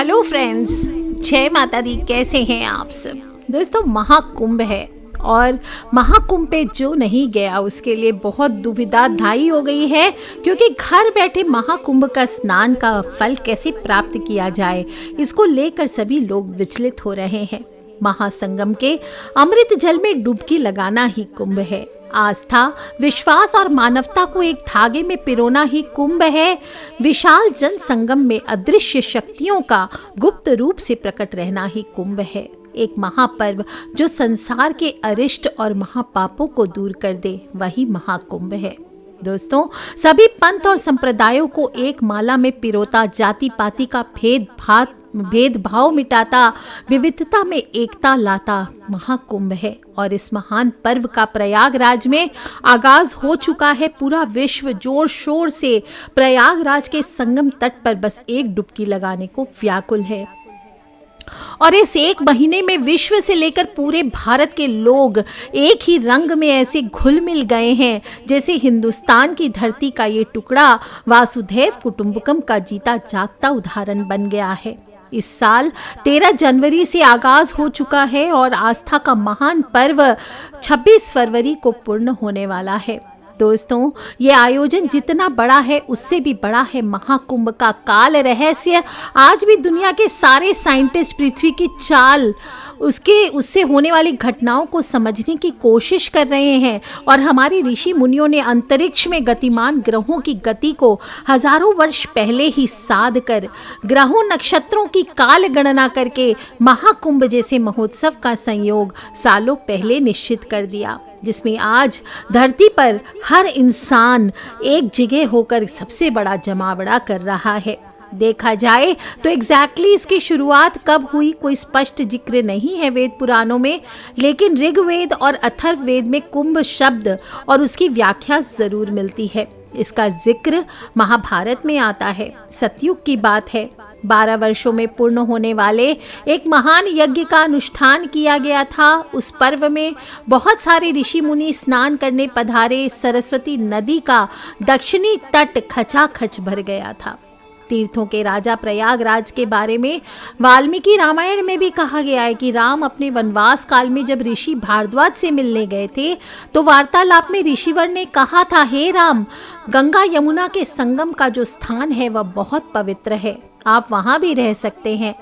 Hello friends, जय माता दी। कैसे हैं आप सब? दोस्तों, महाकुंभ है और महाकुंभ पे जो नहीं गया उसके लिए बहुत दुविधादायी हो गई है, क्योंकि घर बैठे महाकुंभ का स्नान का फल कैसे प्राप्त किया जाए, इसको लेकर सभी लोग विचलित हो रहे हैं। महासंगम के अमृत जल में डुबकी लगाना ही कुंभ है। आस्था, विश्वास और मानवता को एक धागे में पिरोना ही कुंभ है। विशाल जन संगम में अदृश्य शक्तियों का गुप्त रूप से प्रकट रहना ही कुंभ है। एक महापर्व जो संसार के अरिष्ट और महापापों को दूर कर दे, वही महाकुंभ है। दोस्तों, सभी पंथ और संप्रदायों को एक माला में पिरोता, जाति पाति का भेदभाव मिटाता, विविधता में एकता लाता महाकुंभ है। और इस महान पर्व का प्रयागराज में आगाज हो चुका है। पूरा विश्व जोर शोर से प्रयागराज के संगम तट पर बस एक डुबकी लगाने को व्याकुल है। और इस एक महीने में विश्व से लेकर पूरे भारत के लोग एक ही रंग में ऐसे घुल मिल गए हैं, जैसे हिंदुस्तान की धरती का ये टुकड़ा वासुधैव कुटुंबकम का जीता जागता उदाहरण बन गया है। इस साल 13 जनवरी से आगाज हो चुका है और आस्था का महान पर्व 26 फरवरी को पूर्ण होने वाला है। दोस्तों, ये आयोजन जितना बड़ा है उससे भी बड़ा है महाकुंभ का काल रहस्य। आज भी दुनिया के सारे साइंटिस्ट पृथ्वी की चाल, उससे होने वाली घटनाओं को समझने की कोशिश कर रहे हैं। और हमारे ऋषि मुनियों ने अंतरिक्ष में गतिमान ग्रहों की गति को हजारों वर्ष पहले ही साध कर, ग्रहों नक्षत्रों की काल गणना करके महाकुंभ जैसे महोत्सव का संयोग सालों पहले निश्चित कर दिया, जिसमें आज धरती पर हर इंसान एक जगह होकर सबसे बड़ा जमावड़ा कर रहा है। देखा जाए तो एग्जैक्टली इसकी शुरुआत कब हुई कोई स्पष्ट जिक्र नहीं है वेद पुराणों में, लेकिन ऋग्वेद और अथर्ववेद में कुंभ शब्द और उसकी व्याख्या जरूर मिलती है। इसका जिक्र महाभारत में आता है। सतयुग की बात है। 12 वर्षों में पूर्ण होने वाले एक महान यज्ञ का अनुष्ठान किया गया था। उस पर्व में बहुत सारे ऋषि मुनि स्नान करने पधारे। सरस्वती नदी का दक्षिणी तट खचाखच भर गया था। तीर्थों के राजा प्रयागराज के बारे में वाल्मीकि रामायण में भी कहा गया है कि राम अपने वनवास काल में जब ऋषि भारद्वाज से मिलने गए थे तो वार्तालाप में ऋषिवर ने कहा था, हे राम, गंगा यमुना के संगम का जो स्थान है वह बहुत पवित्र है, आप वहां भी रह सकते हैं।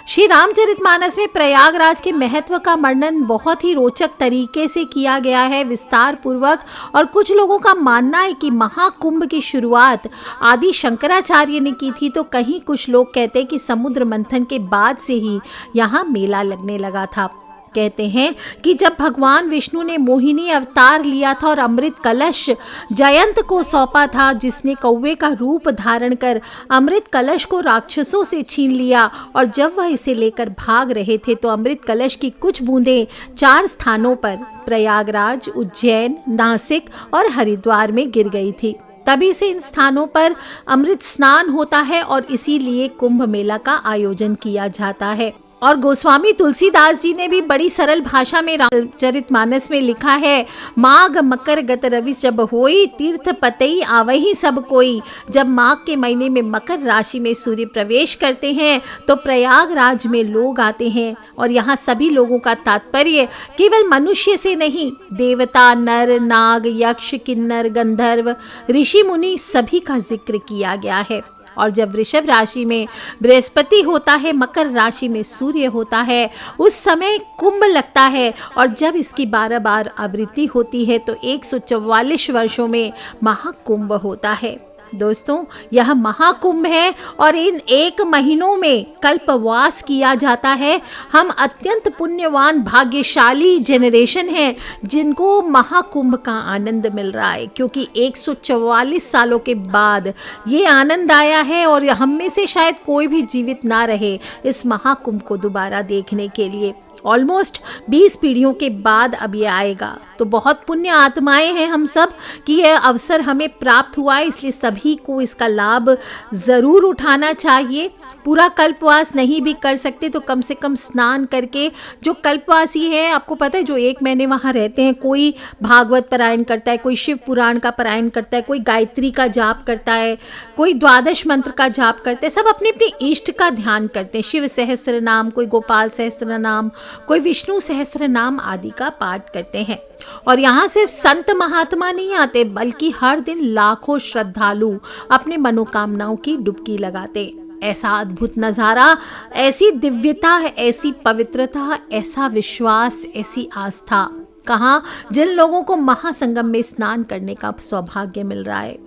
श्री रामचरितमानस में प्रयागराज के महत्व का वर्णन बहुत ही रोचक तरीके से किया गया है, विस्तार पूर्वक। और कुछ लोगों का मानना है कि महाकुंभ की शुरुआत आदि शंकराचार्य ने की थी, तो कहीं कुछ लोग कहते हैं कि समुद्र मंथन के बाद से ही यहाँ मेला लगने लगा था। कहते हैं कि जब भगवान विष्णु ने मोहिनी अवतार लिया था और अमृत कलश जयंत को सौंपा था, जिसने कौवे का रूप धारण कर अमृत कलश को राक्षसों से छीन लिया, और जब वह इसे लेकर भाग रहे थे तो अमृत कलश की कुछ बूंदें 4 स्थानों पर, प्रयागराज, उज्जैन, नासिक और हरिद्वार में गिर गई थी। तभी से इन स्थानों पर अमृत स्नान होता है और इसीलिए कुंभ मेला का आयोजन किया जाता है। और गोस्वामी तुलसीदास जी ने भी बड़ी सरल भाषा में रामचरितमानस में लिखा है, माघ मकर गत रवि जब होई, तीर्थ पतई आवही सब कोई। जब माघ के महीने में मकर राशि में सूर्य प्रवेश करते हैं तो प्रयागराज में लोग आते हैं। और यहाँ सभी लोगों का तात्पर्य केवल मनुष्य से नहीं, देवता, नर, नाग, यक्ष, किन्नर, गंधर्व, ऋषि मुनि सभी का जिक्र किया गया है। और जब वृषभ राशि में बृहस्पति होता है, मकर राशि में सूर्य होता है, उस समय कुंभ लगता है। और जब इसकी 12 बार आवृत्ति होती है तो 144 वर्षों में महाकुंभ होता है। दोस्तों, यह महाकुंभ है और इन 1 महीनों में कल्पवास किया जाता है। हम अत्यंत पुण्यवान भाग्यशाली जनरेशन हैं जिनको महाकुंभ का आनंद मिल रहा है, क्योंकि 144 सालों के बाद ये आनंद आया है और हम में से शायद कोई भी जीवित ना रहे इस महाकुंभ को दोबारा देखने के लिए। ऑलमोस्ट 20 पीढ़ियों के बाद अब ये आएगा। तो बहुत पुण्य आत्माएं हैं हम सब कि यह अवसर हमें प्राप्त हुआ है, इसलिए सभी को इसका लाभ ज़रूर उठाना चाहिए। पूरा कल्पवास नहीं भी कर सकते तो कम से कम स्नान करके, जो कल्पवासी है आपको पता है जो 1 महीने वहाँ रहते हैं, कोई भागवत पारायण करता है, कोई शिव पुराण का पारायण करता है, कोई गायत्री का जाप करता है, कोई द्वादश मंत्र का जाप करते हैं, सब अपने अपने इष्ट का ध्यान करते हैं। शिव सहस्त्र नाम, कोई गोपाल सहस्त्र नाम, कोई विष्णु सहस्त्र नाम आदि का पाठ करते हैं। और यहाँ सिर्फ संत महात्मा नहीं आते बल्कि हर दिन लाखों श्रद्धालु अपने मनोकामनाओं की डुबकी लगाते। ऐसा अद्भुत नज़ारा, ऐसी दिव्यता, ऐसी पवित्रता, ऐसा विश्वास, ऐसी आस्था कहाँ जिन लोगों को महासंगम में स्नान करने का सौभाग्य मिल रहा है।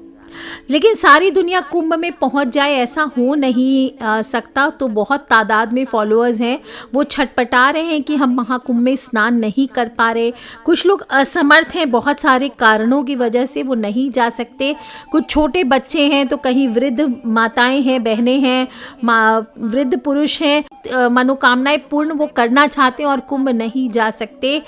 लेकिन सारी दुनिया कुंभ में पहुंच जाए ऐसा हो नहीं सकता। तो बहुत तादाद में फॉलोअर्स हैं, वो छटपटा रहे हैं कि हम महाकुंभ में स्नान नहीं कर पा रहे। कुछ लोग असमर्थ हैं, बहुत सारे कारणों की वजह से वो नहीं जा सकते। कुछ छोटे बच्चे हैं, तो कहीं वृद्ध माताएं हैं, बहनें हैं, वृद्ध पुरुष हैं, मनोकामनाएं पूर्ण वो करना चाहते हैं और कुंभ नहीं जा सकते।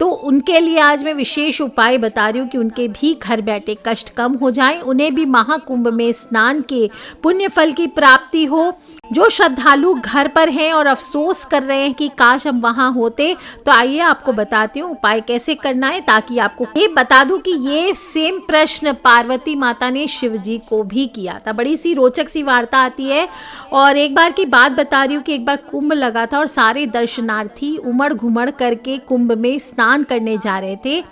तो उनके लिए आज मैं विशेष उपाय बता रही हूँ कि उनके भी घर बैठे कष्ट कम हो जाएं, उन्हें भी महाकुंभ में स्नान के पुण्य फल की प्राप्ति हो। जो श्रद्धालु घर पर हैं और अफसोस कर रहे हैं कि काश हम वहाँ होते, तो आइए आपको बताती हूँ उपाय कैसे करना है, ताकि आपको ये बता दूँ कि ये सेम प्रश्न पार्वती माता ने शिव जी को भी किया था। बड़ी सी रोचक सी वार्ता आती है। और एक बार की बात बता रही हूँ कि एक बार कुंभ लगा था और सारे दर्शनार्थी उमड़ घुमड़ करके कुंभ में स्नान करने जा रहे थे।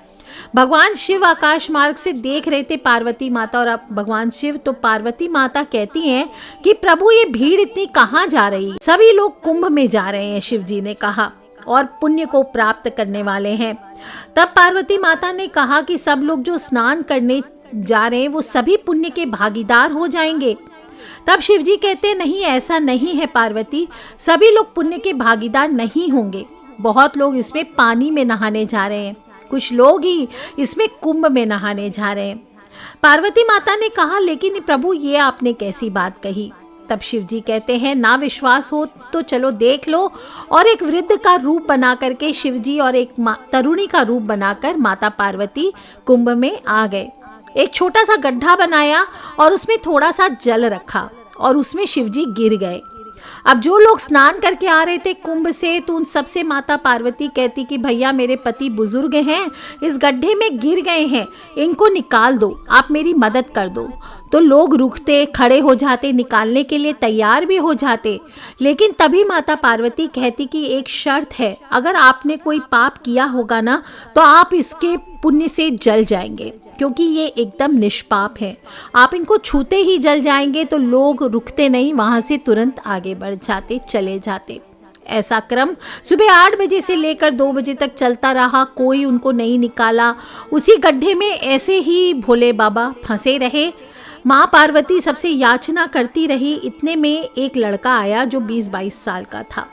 भगवान शिव आकाश मार्ग से देख रहे थे पार्वती माता और अब भगवान शिव। तो पार्वती माता कहती हैं कि प्रभु ये भीड़ इतनी कहाँ जा रही, सभी लोग कुंभ में जा रहे हैं, शिव जी ने कहा, और पुण्य को प्राप्त करने वाले हैं। तब पार्वती माता ने कहा कि सब लोग जो स्नान करने जा रहे हैं वो सभी पुण्य के भागीदार हो जाएंगे। तब शिव जी कहते नहीं, ऐसा नहीं है पार्वती, सभी लोग पुण्य के भागीदार नहीं होंगे। बहुत लोग इसमें पानी में नहाने जा रहे हैं, कुछ लोग ही इसमें कुंभ में नहाने जा रहे हैं। पार्वती माता ने कहा लेकिन प्रभु ये आपने कैसी बात कही। तब शिव जी कहते हैं ना विश्वास हो तो चलो देख लो। और एक वृद्ध का रूप बना करके शिव जी और एक तरुणी का रूप बनाकर माता पार्वती कुंभ में आ गए। एक छोटा सा गड्ढा बनाया और उसमें थोड़ा सा जल रखा और उसमें शिव जी गिर गए। अब जो लोग स्नान करके आ रहे थे कुंभ से, तो उन सबसे माता पार्वती कहती कि भैया मेरे पति बुजुर्ग हैं, इस गड्ढे में गिर गए हैं, इनको निकाल दो, आप मेरी मदद कर दो। तो लोग रुकते, खड़े हो जाते, निकालने के लिए तैयार भी हो जाते। लेकिन तभी माता पार्वती कहती कि एक शर्त है, अगर आपने कोई पाप किया होगा ना तो आप इसके पुण्य से जल जाएंगे, क्योंकि ये एकदम निष्पाप है। आप इनको छूते ही जल जाएंगे। तो लोग रुकते नहीं, वहाँ से तुरंत आगे बढ़ जाते, चले जाते। ऐसा क्रम सुबह 8 बजे से लेकर 2 बजे तक चलता रहा, कोई उनको नहीं निकाला। उसी गड्ढे में ऐसे ही भोले बाबा फंसे रहे। माँ पार्वती सबसे याचना करती रही। इतने में एक लड़का आया जो 20-22 साल का था।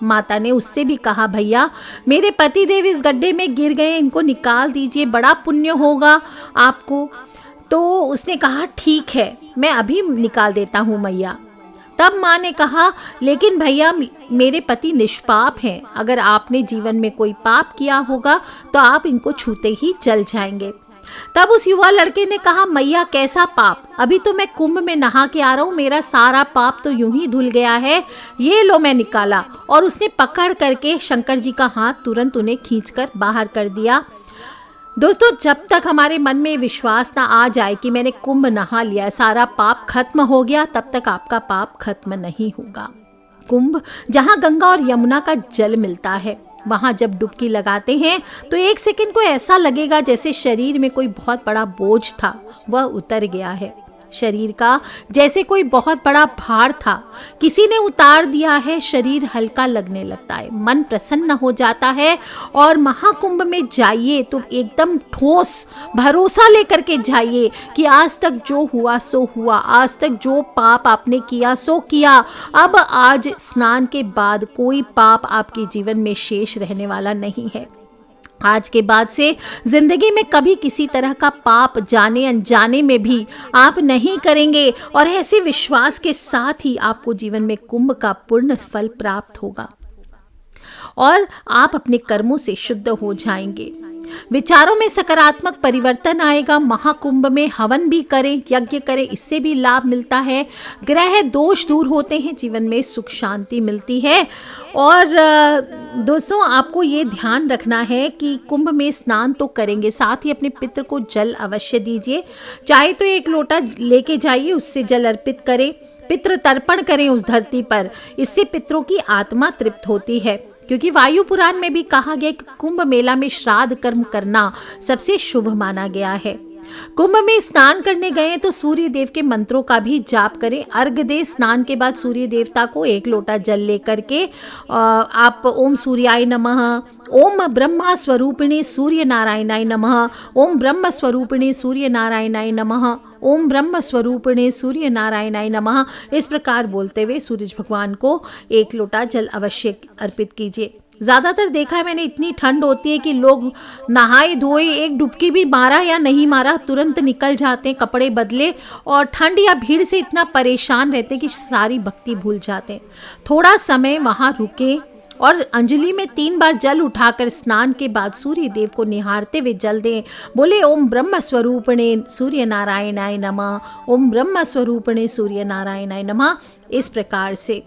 माता ने उससे भी कहा भैया मेरे पति देव इस गड्ढे में गिर गए, इनको निकाल दीजिए, बड़ा पुण्य होगा आपको। तो उसने कहा ठीक है, मैं अभी निकाल देता हूँ मैया। तब माँ ने कहा लेकिन भैया मेरे पति निष्पाप हैं, अगर आपने जीवन में कोई पाप किया होगा तो आप इनको छूते ही जल जाएंगे। तब उस युवा लड़के ने कहा मैया कैसा पाप, अभी तो मैं कुंभ में नहा के आ रहा हूँ, मेरा सारा पाप तो यूं ही धुल गया है, ये लो मैं निकाला। और उसने पकड़ करके शंकर जी का हाथ तुरंत उन्हें खींचकर बाहर कर दिया। दोस्तों जब तक हमारे मन में विश्वास ना आ जाए कि मैंने कुंभ नहा लिया, सारा पाप खत्म हो गया, तब तक आपका पाप खत्म नहीं होगा। कुंभ जहाँ गंगा और यमुना का जल मिलता है, वहाँ जब डुबकी लगाते हैं तो 1 सेकंड को ऐसा लगेगा जैसे शरीर में कोई बहुत बड़ा बोझ था वह उतर गया है। शरीर का जैसे कोई बहुत बड़ा भार था किसी ने उतार दिया है, शरीर हल्का लगने लगता है, मन प्रसन्न हो जाता है। और महाकुंभ में जाइए तो एकदम ठोस भरोसा लेकर के जाइए कि आज तक जो हुआ सो हुआ, आज तक जो पाप आपने किया सो किया, अब आज स्नान के बाद कोई पाप आपके जीवन में शेष रहने वाला नहीं है। आज के बाद से जिंदगी में कभी किसी तरह का पाप जाने अनजाने में भी आप नहीं करेंगे और ऐसे विश्वास के साथ ही आपको जीवन में कुंभ का पूर्ण फल प्राप्त होगा। और आप अपने कर्मों से शुद्ध हो जाएंगे। विचारों में सकारात्मक परिवर्तन आएगा। महाकुंभ में हवन भी करें, यज्ञ करें, इससे भी लाभ मिलता है। ग्रह दोष दूर होते हैं, जीवन में सुख शांति मिलती है। और दोस्तों, आपको ये ध्यान रखना है कि कुंभ में स्नान तो करेंगे, साथ ही अपने पितृ को जल अवश्य दीजिए। चाहे तो 1 लोटा लेके जाइए, उससे जल अर्पित करें, पितृ तर्पण करें उस धरती पर। इससे पितरों की आत्मा तृप्त होती है, क्योंकि वायु पुराण में भी कहा गया कि कुंभ मेला में श्राद्ध कर्म करना सबसे शुभ माना गया है। कुंभ में स्नान करने गए तो सूर्य देव के मंत्रों का भी जाप करें। अर्घ दे, स्नान के बाद सूर्य देवता को 1 लोटा जल लेकर के आप ओम सूर्याय नमः, ओम ब्रह्मा स्वरूपिणी सूर्य नारायणाय नमः, ओम ब्रह्म स्वरूपिणी सूर्य नारायणाय नमः, ओम ब्रह्म स्वरूपिणी सूर्य नारायणाय नमः, इस प्रकार बोलते हुए सूरज भगवान को 1 लोटा जल अवश्य अर्पित कीजिए। ज़्यादातर देखा है मैंने, इतनी ठंड होती है कि लोग नहाए धोए, एक डुबकी भी मारा या नहीं मारा, तुरंत निकल जाते हैं, कपड़े बदले, और ठंड या भीड़ से इतना परेशान रहते हैं कि सारी भक्ति भूल जाते हैं। थोड़ा समय वहाँ रुके और अंजलि में 3 बार जल उठाकर स्नान के बाद सूर्य देव को निहारते हुए जल दें। बोले ओम ब्रह्म स्वरूपिणे सूर्य नारायणाय नमः, ओम ब्रह्म स्वरूपिणे सूर्य नारायणाय नमः, इस प्रकार से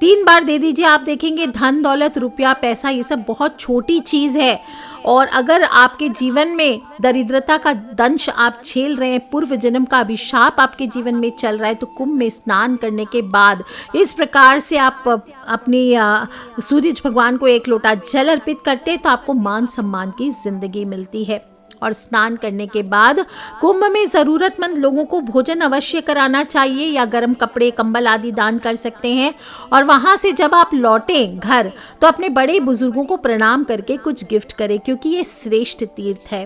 3 बार दे दीजिए। आप देखेंगे धन दौलत रुपया पैसा ये सब बहुत छोटी चीज़ है, और अगर आपके जीवन में दरिद्रता का दंश आप झेल रहे हैं, पूर्व जन्म का अभिशाप आपके जीवन में चल रहा है, तो कुंभ में स्नान करने के बाद इस प्रकार से आप अपनी सूरज भगवान को 1 लोटा जल अर्पित करते हैं तो आपको मान सम्मान की जिंदगी मिलती है। और स्नान करने के बाद कुंभ में ज़रूरतमंद लोगों को भोजन अवश्य कराना चाहिए, या गर्म कपड़े कंबल आदि दान कर सकते हैं। और वहाँ से जब आप लौटें घर तो अपने बड़े बुजुर्गों को प्रणाम करके कुछ गिफ्ट करें, क्योंकि ये श्रेष्ठ तीर्थ है।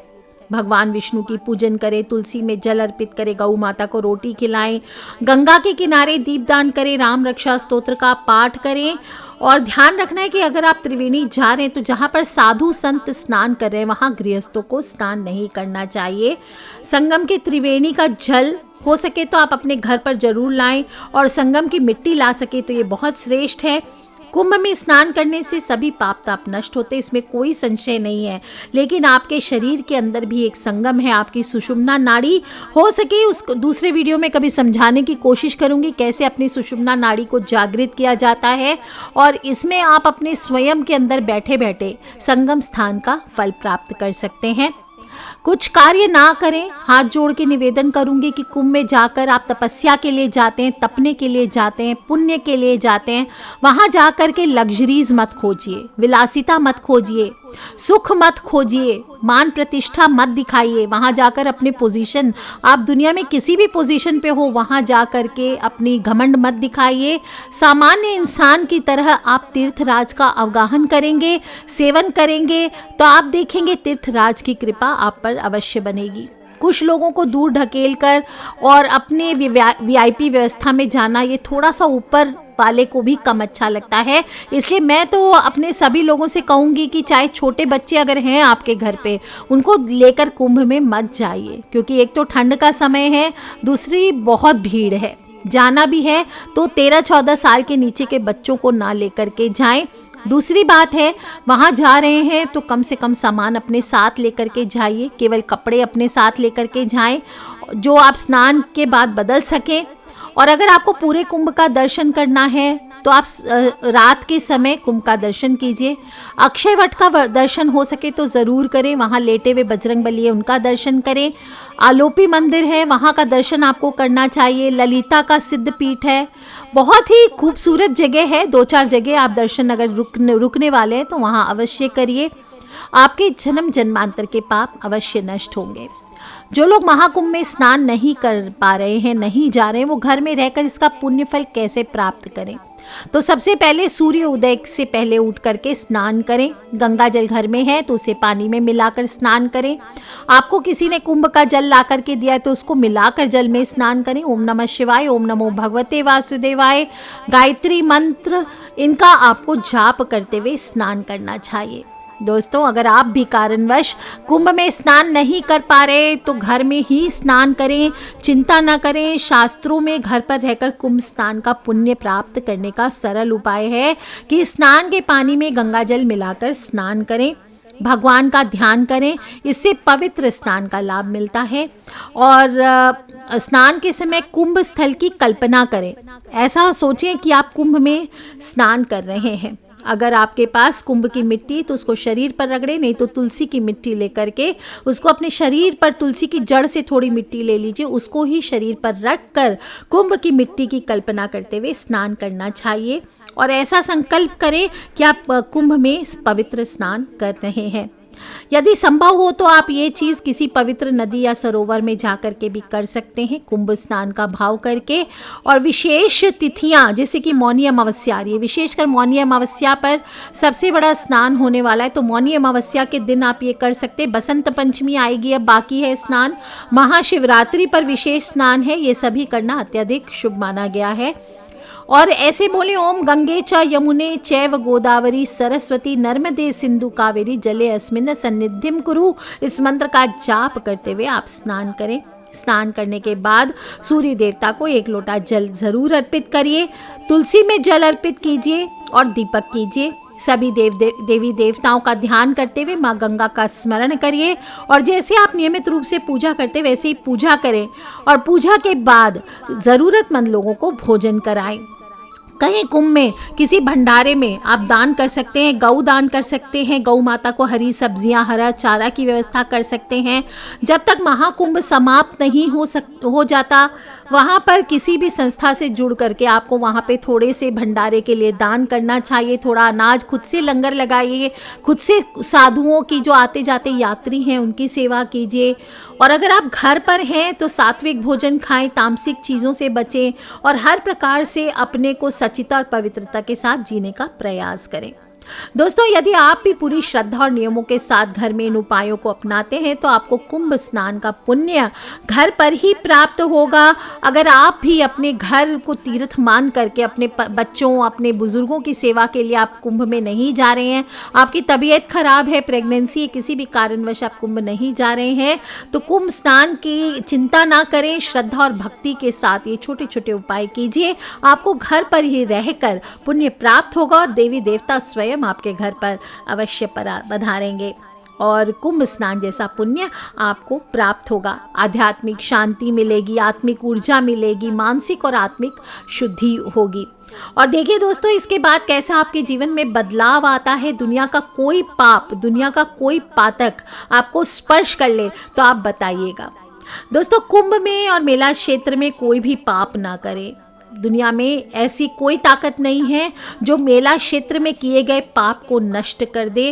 भगवान विष्णु की पूजन करें, तुलसी में जल अर्पित करें, गौ माता को रोटी खिलाएं, गंगा के किनारे दीपदान करें, राम रक्षा स्तोत्र का पाठ करें। और ध्यान रखना है कि अगर आप त्रिवेणी जा रहे हैं तो जहाँ पर साधु संत स्नान कर रहे हैं वहाँ गृहस्थों को स्नान नहीं करना चाहिए। संगम के त्रिवेणी का जल हो सके तो आप अपने घर पर जरूर लाएं, और संगम की मिट्टी ला सके तो ये बहुत श्रेष्ठ है। कुंभ में स्नान करने से सभी पाप ताप नष्ट होते हैं, इसमें कोई संशय नहीं है। लेकिन आपके शरीर के अंदर भी एक संगम है, आपकी सुषुम्ना नाड़ी। हो सके उसको दूसरे वीडियो में कभी समझाने की कोशिश करूंगी कैसे अपनी सुषुम्ना नाड़ी को जागृत किया जाता है, और इसमें आप अपने स्वयं के अंदर बैठे बैठे संगम स्थान का फल प्राप्त कर सकते हैं। कुछ कार्य ना करें, हाथ जोड़ के निवेदन करूंगी कि कुंभ में जाकर आप तपस्या के लिए जाते हैं, तपने के लिए जाते हैं, पुण्य के लिए जाते हैं, वहां जाकर के लग्जरीज मत खोजिए, विलासिता मत खोजिए, सुख मत खोजिए, मान प्रतिष्ठा मत दिखाइए। वहां जाकर अपने पोजीशन, आप दुनिया में किसी भी पोजीशन पे हो, वहां जाकर के अपनी घमंड मत दिखाइए। सामान्य इंसान की तरह आप तीर्थराज का अवगाहन करेंगे, सेवन करेंगे, तो आप देखेंगे तीर्थराज की कृपा आप पर अवश्य बनेगी। कुछ लोगों को दूर ढकेल कर और अपने वीआईपी व्यवस्था में जाना, ये थोड़ा सा ऊपर वाले को भी कम अच्छा लगता है। इसलिए मैं तो अपने सभी लोगों से कहूँगी कि चाहे छोटे बच्चे अगर हैं आपके घर पे, उनको लेकर कुंभ में मत जाइए, क्योंकि एक तो ठंड का समय है, दूसरी बहुत भीड़ है। जाना भी है तो 13-14 साल के नीचे के बच्चों को ना लेकर के जाएं। दूसरी बात है, वहाँ जा रहे हैं तो कम से कम सामान अपने साथ लेकर के जाइए, केवल कपड़े अपने साथ लेकर के जाएं जो आप स्नान के बाद बदल सकें। और अगर आपको पूरे कुंभ का दर्शन करना है तो आप रात के समय कुंभ का दर्शन कीजिए। अक्षय वट का दर्शन हो सके तो ज़रूर करें, वहाँ लेटे हुए बजरंगबली है उनका दर्शन करें। आलोपी मंदिर है, वहाँ का दर्शन आपको करना चाहिए। ललिता का सिद्ध पीठ है, बहुत ही खूबसूरत जगह है। 2-4 जगह आप दर्शन अगर रुकने वाले हैं तो वहाँ अवश्य करिए, आपके जन्म जन्मांतर के पाप अवश्य नष्ट होंगे। जो लोग महाकुंभ में स्नान नहीं कर पा रहे हैं, नहीं जा रहे हैं, वो घर में रहकर इसका पुण्य फल कैसे प्राप्त करें? तो सबसे पहले सूर्य उदय से पहले उठ करके स्नान करें। गंगा जल घर में है तो उसे पानी में मिलाकर स्नान करें। आपको किसी ने कुंभ का जल ला करके दिया है तो उसको मिलाकर जल में स्नान करें। ओम नमः शिवाय, ओम नमो भगवते वासुदेवाय, गायत्री मंत्र, इनका आपको जाप करते हुए स्नान करना चाहिए। दोस्तों अगर आप भी कारणवश कुंभ में स्नान नहीं कर पा रहे तो घर में ही स्नान करें, चिंता न करें। शास्त्रों में घर पर रहकर कुंभ स्नान का पुण्य प्राप्त करने का सरल उपाय है कि स्नान के पानी में गंगा जल मिलाकर स्नान करें, भगवान का ध्यान करें, इससे पवित्र स्नान का लाभ मिलता है। और स्नान के समय कुंभ स्थल की कल्पना करें, ऐसा सोचें कि आप कुंभ में स्नान कर रहे हैं। अगर आपके पास कुंभ की मिट्टी तो उसको शरीर पर रगड़े, नहीं तो तुलसी की मिट्टी लेकर के उसको अपने शरीर पर, तुलसी की जड़ से थोड़ी मिट्टी ले लीजिए, उसको ही शरीर पर रख कर कुंभ की मिट्टी की कल्पना करते हुए स्नान करना चाहिए। और ऐसा संकल्प करें कि आप कुंभ में पवित्र स्नान कर रहे हैं। यदि संभव हो तो आप ये चीज़ किसी पवित्र नदी या सरोवर में जाकर के भी कर सकते हैं, कुंभ स्नान का भाव करके। और विशेष तिथियां जैसे कि मौनी अमावस्या आ रही है, विशेषकर मौनी अमावस्या पर सबसे बड़ा स्नान होने वाला है, तो मौनी अमावस्या के दिन आप ये कर सकते हैं। बसंत पंचमी आएगी, अब बाकी है स्नान। महाशिवरात्रि पर विशेष स्नान है, ये सभी करना अत्यधिक शुभ माना गया है। और ऐसे बोले, ओम गंगे च यमुने चैव गोदावरी सरस्वती नर्मदे सिंधु कावेरी जले अस्मिन् सन्निधिं कुरु। इस मंत्र का जाप करते हुए आप स्नान करें। स्नान करने के बाद सूर्य देवता को 1 लोटा जल जरूर अर्पित करिए, तुलसी में जल अर्पित कीजिए और दीपक कीजिए। सभी देवी देवताओं का ध्यान करते हुए माँ गंगा का स्मरण करिए। और जैसे आप नियमित रूप से पूजा करते वैसे ही पूजा करें। और पूजा के बाद ज़रूरतमंद लोगों को भोजन कराएं। कहीं कुंभ में किसी भंडारे में आप दान कर सकते हैं, गौ दान कर सकते हैं, गौ माता को हरी सब्जियां, हरा चारा की व्यवस्था कर सकते हैं। जब तक महाकुंभ समाप्त नहीं हो जाता, वहाँ पर किसी भी संस्था से जुड़ करके आपको वहाँ पे थोड़े से भंडारे के लिए दान करना चाहिए। थोड़ा अनाज खुद से लंगर लगाइए, खुद से साधुओं की जो आते जाते यात्री हैं उनकी सेवा कीजिए। और अगर आप घर पर हैं तो सात्विक भोजन खाएं, तामसिक चीज़ों से बचें और हर प्रकार से अपने को सचिता और पवित्रता के साथ जीने का प्रयास करें। दोस्तों यदि आप भी पूरी श्रद्धा और नियमों के साथ घर में इन उपायों को अपनाते हैं तो आपको कुंभ स्नान का पुण्य घर पर ही प्राप्त होगा। अगर आप भी अपने घर को तीर्थ मान करके अपने बच्चों, अपने बुजुर्गों की सेवा के लिए आप कुंभ में नहीं जा रहे हैं, आपकी तबीयत खराब है, प्रेगनेंसी है, किसी भी कारणवश आप कुंभ नहीं जा रहे हैं, तो कुंभ स्नान की चिंता ना करें। श्रद्धा और भक्ति के साथ ये छोटे छोटे उपाय कीजिए, आपको घर पर ही रहकर पुण्य प्राप्त होगा और देवी देवता स्वयं आपके घर पर अवश्य पधारेंगे और कुंभ स्नान जैसा पुण्य आपको प्राप्त होगा। आध्यात्मिक शांति मिलेगी, आत्मिक ऊर्जा मिलेगी, मानसिक और आत्मिक शुद्धि होगी। और देखिए दोस्तों, इसके बाद कैसा आपके जीवन में बदलाव आता है। दुनिया का कोई पाप, दुनिया का कोई पातक आपको स्पर्श कर ले तो आप बताइएगा। दोस्तों कुंभ में और मेला क्षेत्र में कोई भी पाप ना करे। दुनिया में ऐसी कोई ताकत नहीं है जो मेला क्षेत्र में किए गए पाप को नष्ट कर दे।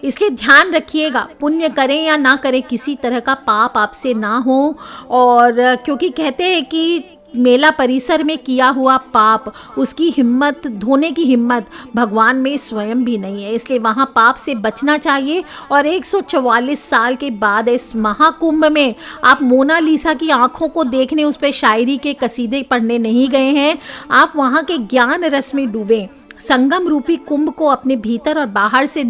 इसलिए ध्यान रखिएगा, पुण्य करें या ना करें, किसी तरह का पाप आपसे ना हो। और क्योंकि कहते हैं कि मेला परिसर में किया हुआ पाप, उसकी हिम्मत धोने की हिम्मत भगवान में स्वयं भी नहीं है, इसलिए वहाँ पाप से बचना चाहिए। और 144 साल के बाद इस महाकुंभ में आप मोनालिसा की आंखों को देखने, उस पर शायरी के कसीदे पढ़ने नहीं गए हैं, आप वहाँ के ज्ञान रस में डूबें। संगम रूपी कुंभ को अपने भीतर और बाहर से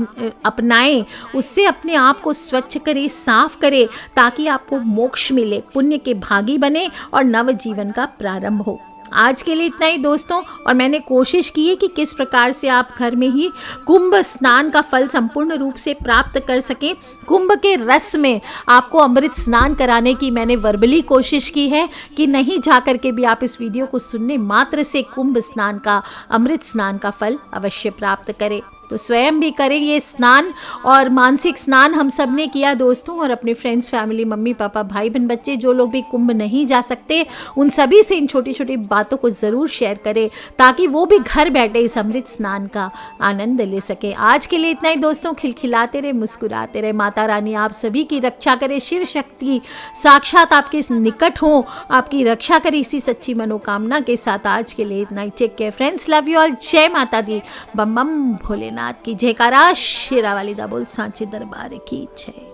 अपनाएं, उससे अपने आप को स्वच्छ करें, साफ करें, ताकि आपको मोक्ष मिले, पुण्य के भागी बने और नव जीवन का प्रारंभ हो। आज के लिए इतना ही दोस्तों, और मैंने कोशिश की है कि किस प्रकार से आप घर में ही कुंभ स्नान का फल संपूर्ण रूप से प्राप्त कर सकें। कुंभ के रस में आपको अमृत स्नान कराने की मैंने वर्बली कोशिश की है कि नहीं जाकर के भी आप इस वीडियो को सुनने मात्र से कुंभ स्नान का, अमृत स्नान का फल अवश्य प्राप्त करें। तो स्वयं भी करें ये स्नान, और मानसिक स्नान हम सब ने किया दोस्तों। और अपने फ्रेंड्स, फैमिली, मम्मी पापा, भाई बहन, बच्चे, जो लोग भी कुंभ नहीं जा सकते, उन सभी से इन छोटी छोटी बातों को ज़रूर शेयर करें, ताकि वो भी घर बैठे इस अमृत स्नान का आनंद ले सके। आज के लिए इतना ही दोस्तों। खिलखिलाते रहे, मुस्कुराते रहे। माता रानी आप सभी की रक्षा करे, शिव शक्ति साक्षात आपके निकट हो, आपकी रक्षा करे, इसी सच्ची मनोकामना के साथ आज के लिए इतना ही। Take care friends, love you all. जय माता दी, बम बम भोलेनाथ की जयकारा। शेरा वाली दा बोल, सांचे दरबार की जय।